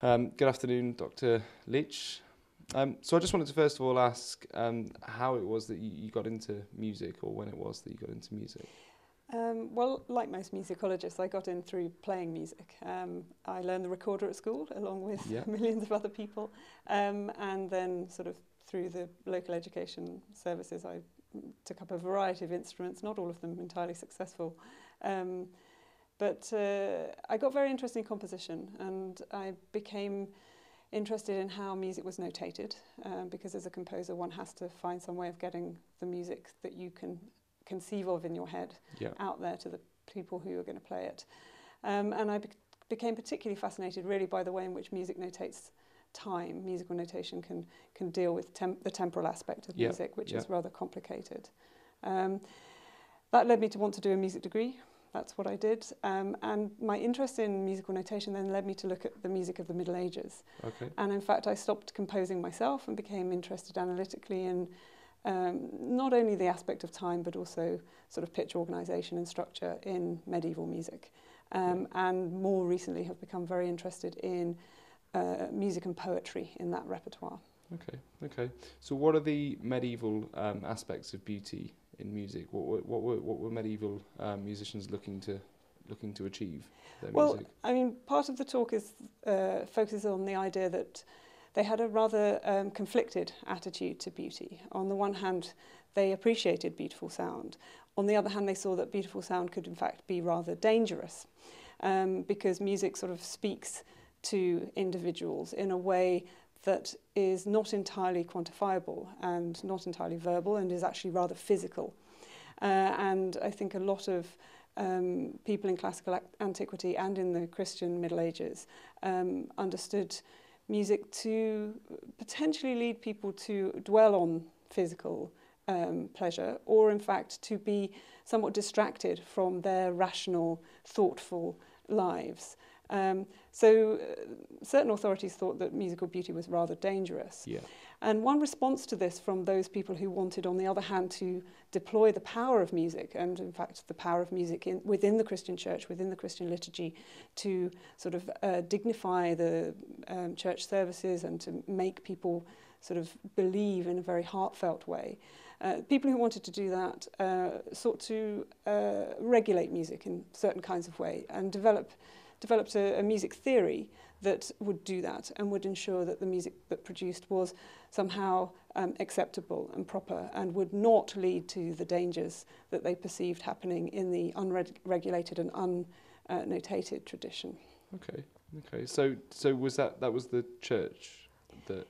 Good afternoon, Dr. Leach. So I just wanted to first of all ask how it was that you got into music, or when it was that you got into music. Well, like most musicologists, I got in through playing music. I learned the recorder at school, along with Yeah. millions of other people, and then sort of through the local education services, I took up a variety of instruments, not all of them entirely successful. But I got very interested in composition, and I became interested in how music was notated, because as a composer one has to find some way of getting the music that you can conceive of in your head out there to the people who are going to play it. And I became particularly fascinated really by the way in which music notates time. Musical notation can deal with the temporal aspect of music, which is rather complicated. That led me to want to do a music degree. That's what I did. And my interest in musical notation then led me to look at the music of the Middle Ages. Okay. And in fact, I stopped composing myself and became interested analytically in not only the aspect of time, but also sort of pitch organisation and structure in medieval music. And more recently have become very interested in music and poetry in that repertoire. Okay. So what are the medieval aspects of beauty in music? What were medieval musicians looking to achieve with their music? I mean, part of the talk is focuses on the idea that they had a rather conflicted attitude to beauty. On the one hand, they appreciated beautiful sound. On the other hand, they saw that beautiful sound could in fact be rather dangerous, because music sort of speaks to individuals in a way that is not entirely quantifiable and not entirely verbal, and is actually rather physical. And I think a lot of people in classical antiquity and in the Christian Middle Ages understood music to potentially lead people to dwell on physical pleasure, or in fact to be somewhat distracted from their rational, thoughtful lives. So certain authorities thought that musical beauty was rather dangerous. Yeah. And one response to this from those people who wanted, on the other hand, to deploy the power of music, and in fact the power of music within the Christian church, within the Christian liturgy, to sort of dignify the church services and to make people sort of believe in a very heartfelt way. People who wanted to do that sought to regulate music in certain kinds of way and developed a music theory that would do that and would ensure that the music that produced was somehow acceptable and proper and would not lead to the dangers that they perceived happening in the unregulated and unnotated tradition. Okay. So was that was the church that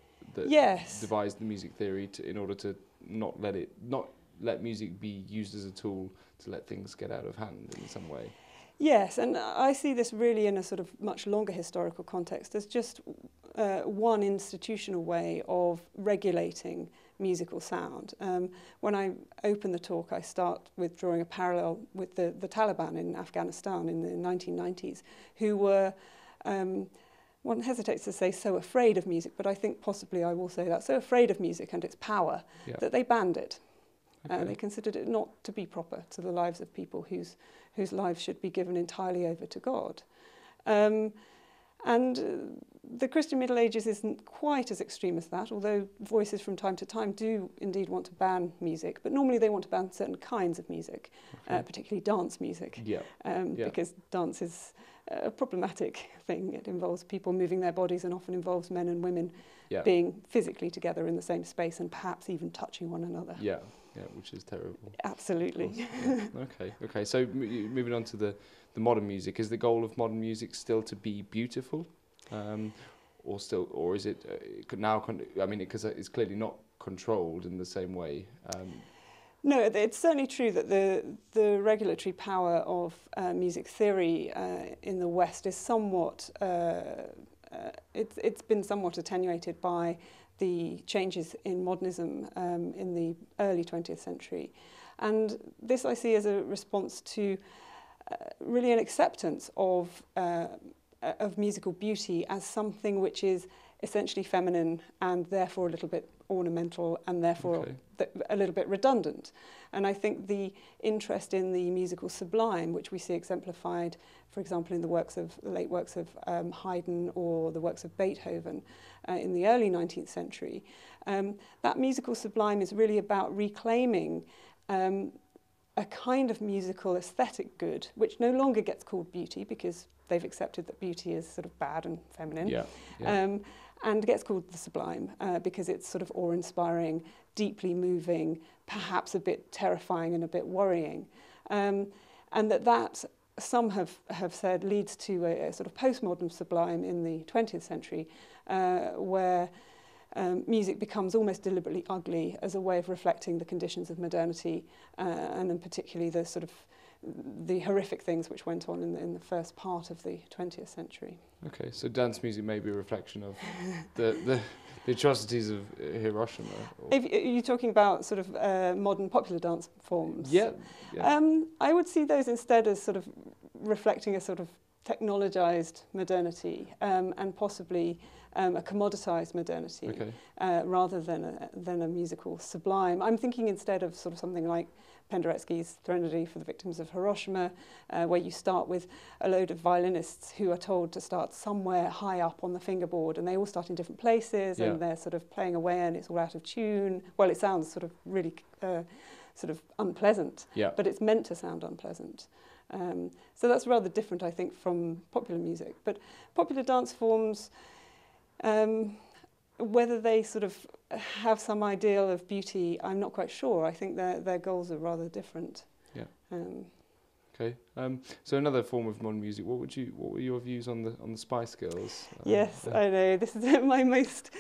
Yes. devised the music theory in order to not let music be used as a tool to let things get out of hand in some way? Yes, and I see this really in a sort of much longer historical context as just one institutional way of regulating musical sound. When I open the talk, I start with drawing a parallel with the Taliban in Afghanistan in the 1990s, who were, one hesitates to say, so afraid of music, but I think possibly I will say that, so afraid of music and its power that they banned it. They considered it not to be proper to the lives of people whose lives should be given entirely over to God. And the Christian Middle Ages isn't quite as extreme as that, although voices from time to time do indeed want to ban music, but normally they want to ban certain kinds of music, particularly dance music, because dance is a problematic thing. It involves people moving their bodies and often involves men and women being physically together in the same space and perhaps even touching one another. Yeah, which is terrible. Absolutely. Okay. So moving on to the modern music, is the goal of modern music still to be beautiful, or is it now? I mean, because it's clearly not controlled in the same way. No, it's certainly true that the regulatory power of music theory in the West is somewhat. It's been somewhat attenuated by the changes in modernism in the early 20th century. And this I see as a response to really an acceptance of musical beauty as something which is essentially feminine and therefore a little bit ornamental and therefore a little bit redundant. And I think the interest in the musical sublime, which we see exemplified, for example, in the late works of Haydn or the works of Beethoven in the early 19th century, that musical sublime is really about reclaiming a kind of musical aesthetic good, which no longer gets called beauty because they've accepted that beauty is sort of bad and feminine, and gets called the sublime because it's sort of awe-inspiring, deeply moving, perhaps a bit terrifying and a bit worrying. And that some have said leads to a sort of postmodern sublime in the 20th century where music becomes almost deliberately ugly as a way of reflecting the conditions of modernity and in particularly the sort of the horrific things which went on in the first part of the 20th century. Okay, so dance music may be a reflection of the atrocities of Hiroshima? Or? You're talking about sort of modern popular dance forms? Yeah. I would see those instead as sort of reflecting a sort of technologized modernity and possibly a commoditized modernity rather than a musical sublime. I'm thinking instead of sort of something like Penderecki's Threnody for the Victims of Hiroshima, where you start with a load of violinists who are told to start somewhere high up on the fingerboard, and they all start in different places, and they're sort of playing away, and it's all out of tune. Well, it sounds sort of really sort of unpleasant, but it's meant to sound unpleasant. So that's rather different, I think, from popular music. But popular dance forms, whether they sort of have some ideal of beauty, I'm not quite sure. I think their goals are rather different. Yeah. Okay. So another form of modern music. What were your views on the Spice Girls? Yes, I know. This is my most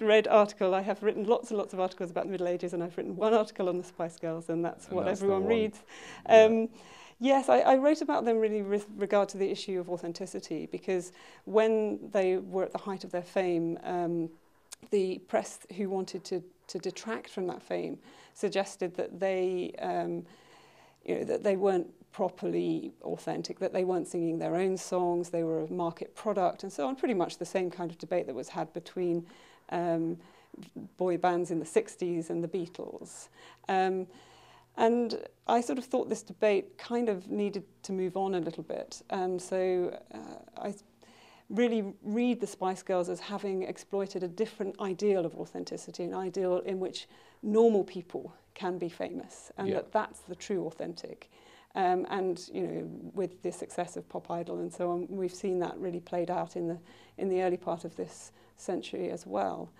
read article. I have written lots and lots of articles about the Middle Ages, and I've written one article on the Spice Girls, and that's what everyone reads. Yes, I wrote about them really with regard to the issue of authenticity, because when they were at the height of their fame, the press who wanted to detract from that fame suggested that they weren't properly authentic, that they weren't singing their own songs, they were a market product, and so on. Pretty much the same kind of debate that was had between boy bands in the 60s and the Beatles. And I sort of thought this debate kind of needed to move on a little bit. And so I really read the Spice Girls as having exploited a different ideal of authenticity, an ideal in which normal people can be famous, and that's the true authentic. And with the success of Pop Idol and so on, we've seen that really played out in the early part of this century as well.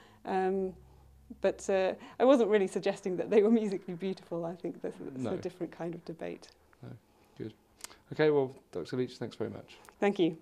But I wasn't really suggesting that they were musically beautiful. I think that's a different kind of debate. No. Good. Okay, well, Dr. Leach, thanks very much. Thank you.